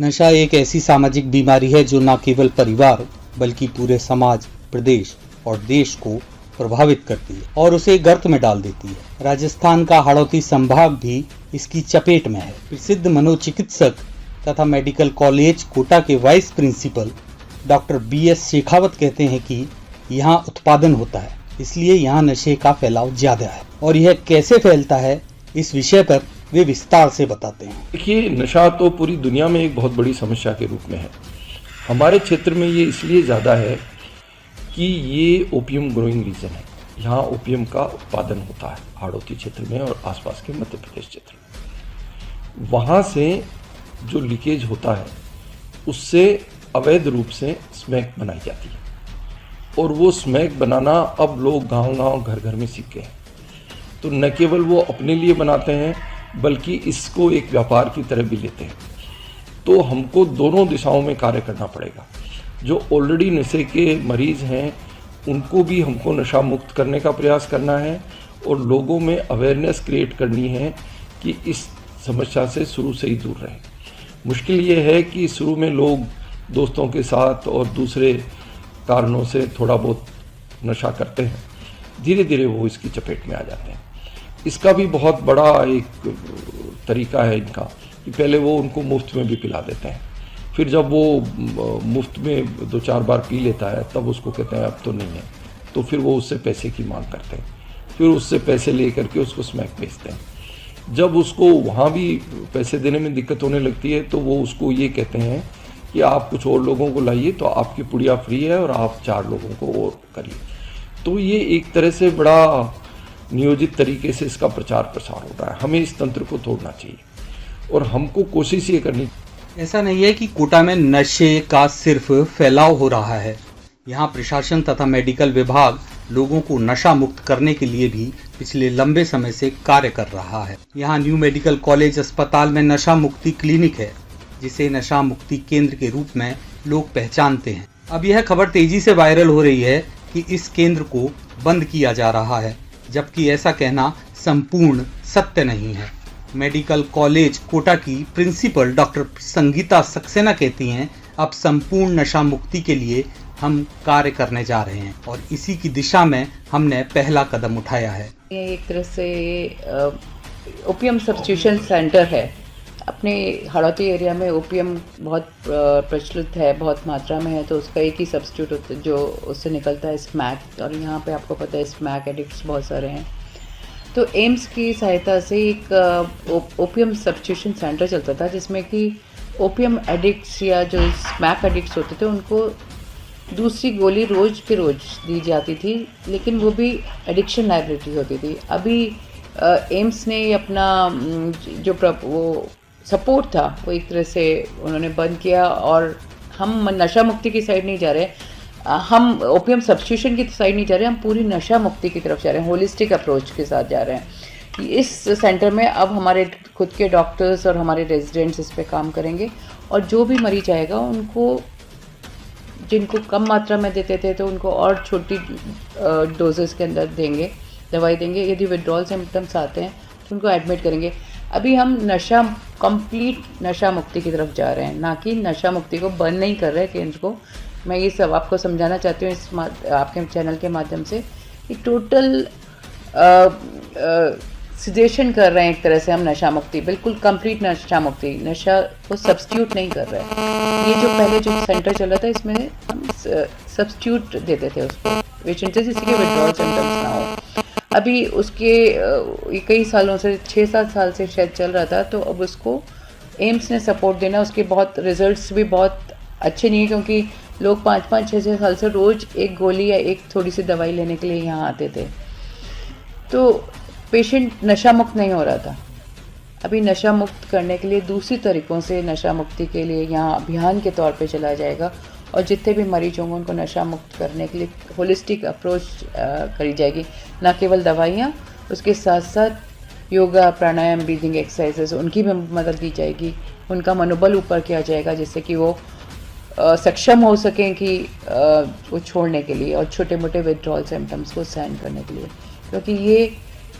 नशा एक ऐसी सामाजिक बीमारी है जो न केवल परिवार बल्कि पूरे समाज, प्रदेश और देश को प्रभावित करती है और उसे गर्त में डाल देती है। राजस्थान का हाड़ौती संभाग भी इसकी चपेट में है। प्रसिद्ध मनोचिकित्सक तथा मेडिकल कॉलेज कोटा के vice principal doctor BS Shekhawat कहते हैं कि यहाँ उत्पादन होता है, इसलिए यहाँ नशे का फैलाव ज्यादा है और यह कैसे फैलता है, इस विषय पर वे विस्तार से बताते हैं। देखिए, नशा तो पूरी दुनिया में एक बहुत बड़ी समस्या के रूप में है। हमारे क्षेत्र में ये इसलिए ज़्यादा है कि ये ओपियम ग्रोइंग रीजन है। यहाँ ओपियम का उत्पादन होता है हाड़ौती क्षेत्र में और आसपास के मध्य प्रदेश क्षेत्र में। वहाँ से जो लीकेज होता है उससे अवैध रूप से स्मैक बनाई जाती है और वो स्मैक बनाना अब लोग गांव-गांव, घर-घर में सीख गए हैं। तो न केवल वो अपने लिए बनाते हैं बल्कि इसको एक व्यापार की तरह भी लेते हैं। तो हमको दोनों दिशाओं में कार्य करना पड़ेगा। जो ऑलरेडी नशे के मरीज़ हैं उनको भी हमको नशा मुक्त करने का प्रयास करना है और लोगों में अवेयरनेस क्रिएट करनी है कि इस समस्या से शुरू से ही दूर रहें। मुश्किल ये है कि शुरू में लोग दोस्तों के साथ और दूसरे कारणों से थोड़ा बहुत नशा करते हैं, धीरे धीरे वो इसकी चपेट में आ जाते हैं। इसका भी बहुत बड़ा एक तरीका है इनका कि पहले वो उनको मुफ्त में भी पिला देते हैं, फिर जब वो मुफ्त में 2-4 बार पी लेता है तब उसको कहते हैं अब तो नहीं है, तो फिर वो उससे पैसे की मांग करते हैं, फिर उससे पैसे ले करके उसको स्मैक बेचते हैं। जब उसको वहाँ भी पैसे देने में दिक्कत होने लगती है तो वो उसको ये कहते हैं कि आप कुछ और लोगों को लाइए तो आपकी पुड़िया फ्री है और आप 4 लोगों को और करिए। तो ये एक तरह से बड़ा नियोजित तरीके से इसका प्रचार प्रसार हो रहा है। हमें इस तंत्र को तोड़ना चाहिए और हमको कोशिश ये करनी। ऐसा नहीं है कि कोटा में नशे का सिर्फ फैलाव हो रहा है। यहाँ प्रशासन तथा मेडिकल विभाग लोगों को नशा मुक्त करने के लिए भी पिछले लंबे समय से कार्य कर रहा है। यहाँ न्यू मेडिकल कॉलेज अस्पताल में नशा मुक्ति क्लिनिक है, जिसे नशा मुक्ति केंद्र के रूप में लोग पहचानते हैं। अब यह खबर तेजी से वायरल हो रही है कि इस केंद्र को बंद किया जा रहा है, जबकि ऐसा कहना संपूर्ण सत्य नहीं है। मेडिकल कॉलेज कोटा की प्रिंसिपल डॉक्टर संगीता सक्सेना कहती हैं, अब संपूर्ण नशा मुक्ति के लिए हम कार्य करने जा रहे हैं और इसी की दिशा में हमने पहला कदम उठाया है। ये एक तरह से ओपियम सब्स्टिट्यूशन सेंटर है। अपने हाड़ौती एरिया में ओपियम बहुत प्रचलित है, बहुत मात्रा में है, तो उसका एक ही सब्स्टिट्यूट जो उससे निकलता है स्मैक, और यहाँ पे आपको पता है स्मैक एडिक्ट्स बहुत सारे हैं। तो एम्स की सहायता से एक ओपियम सब्स्टिट्यूशन सेंटर चलता था, जिसमें कि ओपियम एडिक्ट्स या जो स्मैक एडिक्ट्स होते थे उनको दूसरी गोली रोज़ की रोज़ दी जाती थी, लेकिन वो भी एडिक्शन लाइबिलिटी होती थी। अभी एम्स ने अपना जो वो सपोर्ट था वो एक तरह से उन्होंने बंद किया और हम नशा मुक्ति की साइड नहीं जा रहे, हम ओपियम सब्स्टिट्यूशन की साइड नहीं जा रहे, हम पूरी नशा मुक्ति की तरफ जा रहे हैं, होलिस्टिक अप्रोच के साथ जा रहे हैं। इस सेंटर में अब हमारे खुद के डॉक्टर्स और हमारे रेजिडेंट्स इस पे काम करेंगे और जो भी मरीज आएगा उनको, जिनको कम मात्रा में देते थे तो उनको और छोटी डोजेस के अंदर देंगे, दवाई देंगे। यदि विड्रॉल सिम्टम्स आते हैं तो उनको एडमिट करेंगे। अभी हम कंप्लीट नशा मुक्ति की तरफ जा रहे हैं, ना कि नशा मुक्ति को बंद नहीं कर रहे केंद्र को। मैं ये सब आपको समझाना चाहती हूँ इस आपके चैनल के माध्यम से कि टोटल सजेशन कर रहे हैं एक तरह से हम नशा मुक्ति, बिल्कुल कंप्लीट नशा मुक्ति, नशा को सब्स्टिट्यूट नहीं कर रहे हैं। ये जो पहले जो सेंटर चला था इसमें हम सब्स्टिट्यूट देते थे उसको पेशेंट से, जिससे कि विड्रॉल सिम्टम्स ना हो। अभी उसके कई सालों से 6-7 साल से शायद चल रहा था, तो अब उसको एम्स ने सपोर्ट देना, उसके बहुत रिजल्ट्स भी बहुत अच्छे नहीं है, क्योंकि लोग 5-5, 6-6 साल से रोज़ एक गोली या एक थोड़ी सी दवाई लेने के लिए यहाँ आते थे, तो पेशेंट नशा मुक्त नहीं हो रहा था। अभी नशा मुक्त करने के लिए दूसरी तरीक़ों से नशा मुक्ति के लिए यहाँ अभियान के तौर पे चलाया जाएगा और जितने भी मरीज होंगे उनको नशा मुक्त करने के लिए होलिस्टिक अप्रोच करी जाएगी, ना केवल दवाइयाँ, उसके साथ साथ योगा, प्राणायाम, ब्रीदिंग एक्सरसाइजेस, उनकी भी मदद दी जाएगी, उनका मनोबल ऊपर किया जाएगा जिससे कि वो सक्षम हो सकें कि वो छोड़ने के लिए और छोटे मोटे विड्रॉल सिम्टम्स को सहन करने के लिए, क्योंकि ये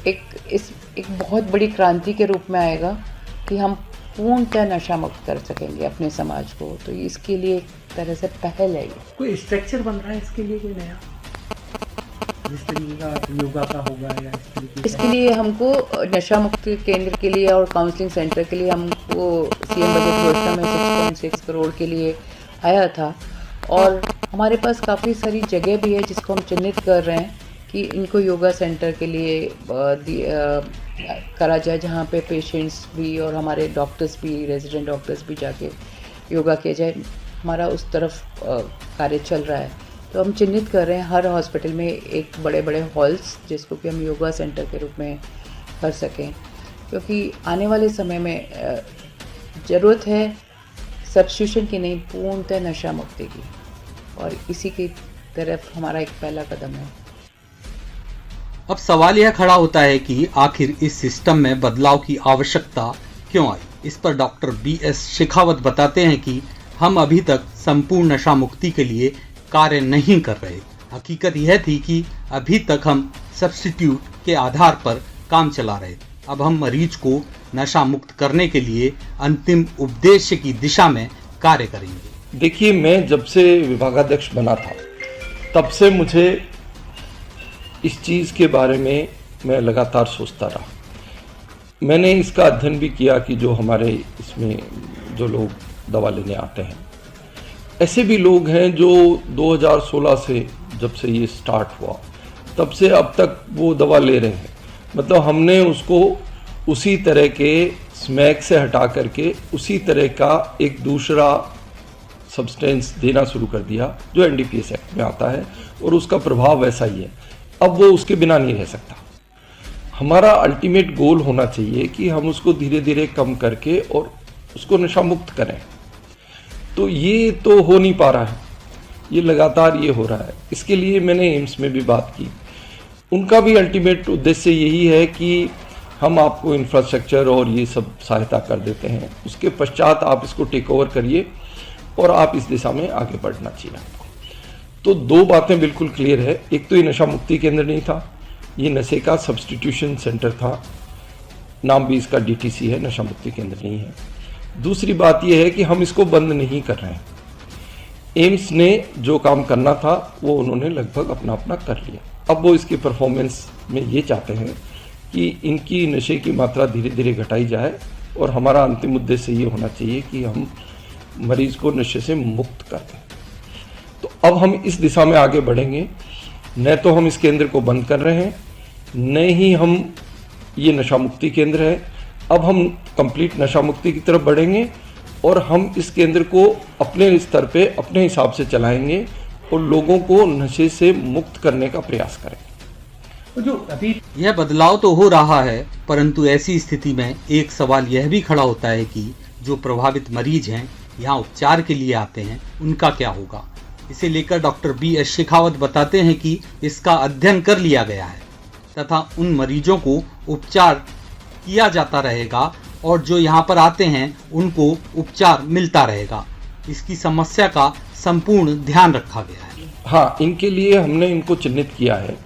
एक बहुत बड़ी क्रांति के रूप में आएगा कि हम पूर्णतः नशा मुक्त कर सकेंगे अपने समाज को। तो इसके लिए एक तरह से पहल है ये। कोई स्ट्रक्चर बन रहा है इसके लिए, कोई नया जिस तरीके का योगा का होगा या इस तरीके का? इसके लिए हमको नशा मुक्ति केंद्र के लिए और काउंसलिंग सेंटर के लिए हमको सीएम बजट घोषणा में 6.6 करोड़ के लिए आया था, और हमारे पास काफ़ी सारी जगह भी है जिसको हम चिन्हित कर रहे हैं कि इनको योगा सेंटर के लिए करा जाए, जहाँ पे पेशेंट्स भी और हमारे डॉक्टर्स भी, रेजिडेंट डॉक्टर्स भी जाके योगा किया जाए। हमारा उस तरफ कार्य चल रहा है। तो हम चिन्हित कर रहे हैं हर हॉस्पिटल में एक बड़े बड़े हॉल्स जिसको कि हम योगा सेंटर के रूप में कर सकें, क्योंकि आने वाले समय में ज़रूरत है सब्स्टिट्यूशन की नहीं, पूर्णतः नशा मुक्ति की, और इसी की तरफ हमारा एक पहला कदम है। अब सवाल यह खड़ा होता है कि आखिर इस सिस्टम में बदलाव की आवश्यकता क्यों आई। इस पर डॉक्टर BS शेखावत बताते हैं कि हम अभी तक संपूर्ण नशा मुक्ति के लिए कार्य नहीं कर रहे। हकीकत यह थी कि अभी तक हम सब्स्टिट्यूट के आधार पर काम चला रहे। अब हम मरीज को नशा मुक्त करने के लिए अंतिम उद्देश्य की दिशा में कार्य करेंगे। देखिए, मैं जब से विभागाध्यक्ष बना था तब से मुझे इस चीज़ के बारे में मैं लगातार सोचता रहा। मैंने इसका अध्ययन भी किया कि जो हमारे इसमें जो लोग दवा लेने आते हैं, ऐसे भी लोग हैं जो 2016 से जब से ये स्टार्ट हुआ तब से अब तक वो दवा ले रहे हैं। मतलब हमने उसको उसी तरह के स्मैक से हटा करके उसी तरह का एक दूसरा सब्सटेंस देना शुरू कर दिया जो NDPS एक्ट में आता है, और उसका प्रभाव वैसा ही है। अब वो उसके बिना नहीं रह सकता। हमारा अल्टीमेट गोल होना चाहिए कि हम उसको धीरे धीरे कम करके और उसको नशा मुक्त करें। तो ये तो हो नहीं पा रहा है, ये लगातार ये हो रहा है। इसके लिए मैंने एम्स में भी बात की। उनका भी अल्टीमेट उद्देश्य यही है कि हम आपको इंफ्रास्ट्रक्चर और ये सब सहायता कर देते हैं, उसके पश्चात आप इसको टेक ओवर करिए और आप इस दिशा में आगे बढ़ना चाहिए आपको। तो दो बातें बिल्कुल क्लियर है। एक तो ये नशा मुक्ति केंद्र नहीं था, ये नशे का सब्स्टिट्यूशन सेंटर था। नाम भी इसका DTC है, नशा मुक्ति केंद्र नहीं है। दूसरी बात यह है कि हम इसको बंद नहीं कर रहे हैं। एम्स ने जो काम करना था वो उन्होंने लगभग अपना अपना कर लिया। अब वो इसकी परफॉर्मेंस में ये चाहते हैं कि इनकी नशे की मात्रा धीरे धीरे घटाई जाए, और हमारा अंतिम उद्देश्य ये होना चाहिए कि हम मरीज को नशे से मुक्त कर दें। तो अब हम इस दिशा में आगे बढ़ेंगे। न तो हम इस केंद्र को बंद कर रहे हैं, न ही हम ये नशा मुक्ति केंद्र है। अब हम कंप्लीट नशा मुक्ति की तरफ बढ़ेंगे और हम इस केंद्र को अपने स्तर पे अपने हिसाब से चलाएंगे और लोगों को नशे से मुक्त करने का प्रयास करेंगे। जो अभी यह बदलाव तो हो रहा है, परंतु ऐसी स्थिति में एक सवाल यह भी खड़ा होता है कि जो प्रभावित मरीज हैं, यहाँ उपचार के लिए आते हैं, उनका क्या होगा। इसे लेकर डॉक्टर BS शेखावत बताते हैं कि इसका अध्ययन कर लिया गया है तथा उन मरीजों को उपचार किया जाता रहेगा और जो यहाँ पर आते हैं उनको उपचार मिलता रहेगा। इसकी समस्या का संपूर्ण ध्यान रखा गया है। हाँ, इनके लिए हमने इनको चिन्हित किया है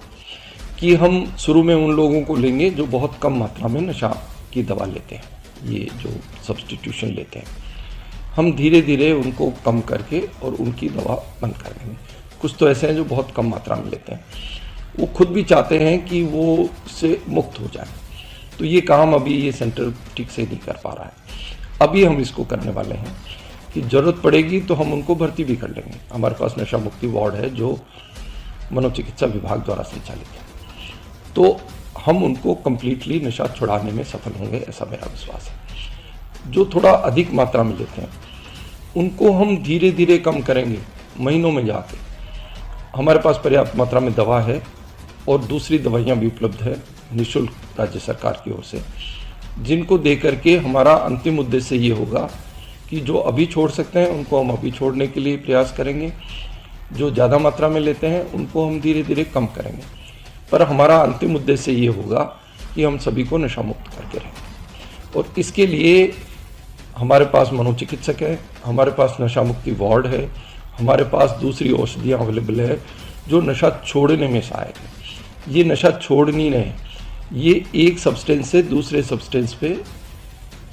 कि हम शुरू में उन लोगों को लेंगे जो बहुत कम मात्रा में नशा की दवा लेते हैं, ये जो सब्स्टिट्यूशन लेते हैं। हम धीरे धीरे उनको कम करके और उनकी दवा बंद कर देंगे। कुछ तो ऐसे हैं जो बहुत कम मात्रा में लेते हैं, वो खुद भी चाहते हैं कि वो इससे मुक्त हो जाए। तो ये काम अभी ये सेंटर ठीक से नहीं कर पा रहा है। अभी हम इसको करने वाले हैं कि ज़रूरत पड़ेगी तो हम उनको भर्ती भी कर लेंगे। हमारे पास नशा मुक्ति वार्ड है जो मनोचिकित्सा विभाग द्वारा संचालित है, तो हम उनको कम्प्लीटली नशा छुड़ाने में सफल होंगे, ऐसा मेरा विश्वास है। जो थोड़ा अधिक मात्रा में लेते हैं उनको हम धीरे धीरे कम करेंगे, महीनों में जाके। हमारे पास पर्याप्त मात्रा में दवा है और दूसरी दवाइयाँ भी उपलब्ध है निःशुल्क राज्य सरकार की ओर से, जिनको दे करके हमारा अंतिम उद्देश्य ये होगा कि जो अभी छोड़ सकते हैं उनको हम अभी छोड़ने के लिए प्रयास करेंगे, जो ज़्यादा मात्रा में लेते हैं उनको हम धीरे धीरे कम करेंगे। पर हमारा अंतिम उद्देश्य ये होगा कि हम सभी को नशा मुक्त करके रहें। और इसके लिए हमारे पास मनोचिकित्सक है, हमारे पास नशा मुक्ति वार्ड है, हमारे पास दूसरी औषधियाँ अवेलेबल है जो नशा छोड़ने में सहायक है। ये नशा छोड़नी नहीं, ये एक सब्सटेंस से दूसरे सब्सटेंस पे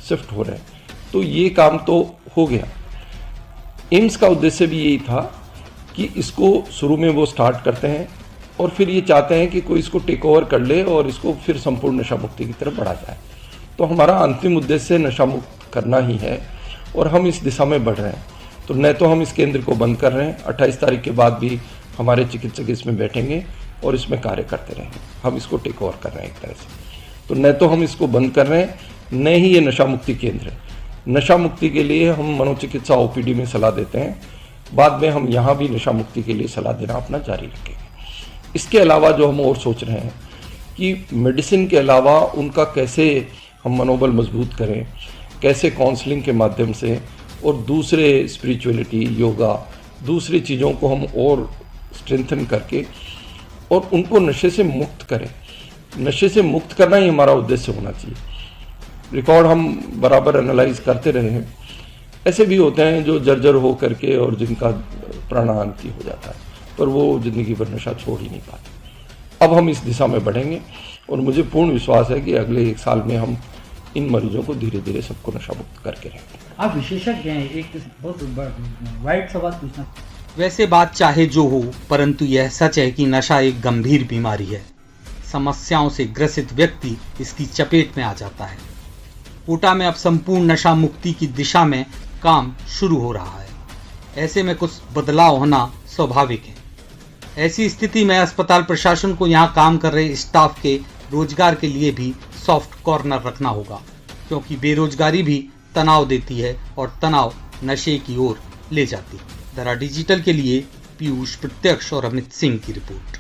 शिफ्ट हो रहे हैं। तो ये काम तो हो गया। एम्स का उद्देश्य भी यही था कि इसको शुरू में वो स्टार्ट करते हैं और फिर ये चाहते हैं कि कोई इसको टेक ओवर कर ले और इसको फिर संपूर्ण नशा मुक्ति की तरफ बढ़ा जाए। तो हमारा अंतिम उद्देश्य नशा मुक्त करना ही है और हम इस दिशा में बढ़ रहे हैं। तो न तो हम इस केंद्र को बंद कर रहे हैं, 28 तारीख के बाद भी हमारे चिकित्सक इसमें बैठेंगे और इसमें कार्य करते रहेंगे। हम इसको टेक ओवर कर रहे हैं एक तरह से। तो न तो हम इसको बंद कर रहे हैं, न ही ये नशा मुक्ति केंद्र है। नशा मुक्ति के लिए हम मनोचिकित्सा ओपीडी में सलाह देते हैं, बाद में हम यहाँ भी नशा मुक्ति के लिए सलाह देना अपना जारी रखेंगे। इसके अलावा जो हम और सोच रहे हैं कि मेडिसिन के अलावा उनका कैसे हम मनोबल मजबूत करें, कैसे काउंसलिंग के माध्यम से और दूसरे स्पिरिचुअलिटी, योगा, दूसरी चीज़ों को हम और स्ट्रेंथन करके और उनको नशे से मुक्त करें। नशे से मुक्त करना ही हमारा उद्देश्य होना चाहिए। रिकॉर्ड हम बराबर एनालाइज करते रहे हैं। ऐसे भी होते हैं जो जर्जर हो करके और जिनका प्राणांति हो जाता है, पर वो ज़िंदगी भर नशा छोड़ ही नहीं पाते। अब हम इस दिशा में बढ़ेंगे और मुझे पूर्ण विश्वास है कि अगले 1 साल में हम इन मरीजों को धीरे धीरे सबको नशा मुक्त करके रहेंगे। आप विशेषज्ञ हैं, एक बहुत वाइड सवाल पूछना। वैसे बात चाहे जो हो, परंतु यह सच है कि नशा एक गंभीर बीमारी है। समस्याओं से ग्रसित व्यक्ति इसकी चपेट में आ जाता है। कोटा में अब संपूर्ण नशा मुक्ति की दिशा में काम शुरू हो रहा है। ऐसे में कुछ बदलाव होना स्वाभाविक है। ऐसी स्थिति में अस्पताल प्रशासन को यहाँ काम कर रहे स्टाफ के रोजगार के लिए भी सॉफ्ट कॉर्नर रखना होगा, क्योंकि बेरोजगारी भी तनाव देती है और तनाव नशे की ओर ले जाती है। दरा डिजिटल के लिए पीयूष प्रत्यक्ष और अमित सिंह की रिपोर्ट।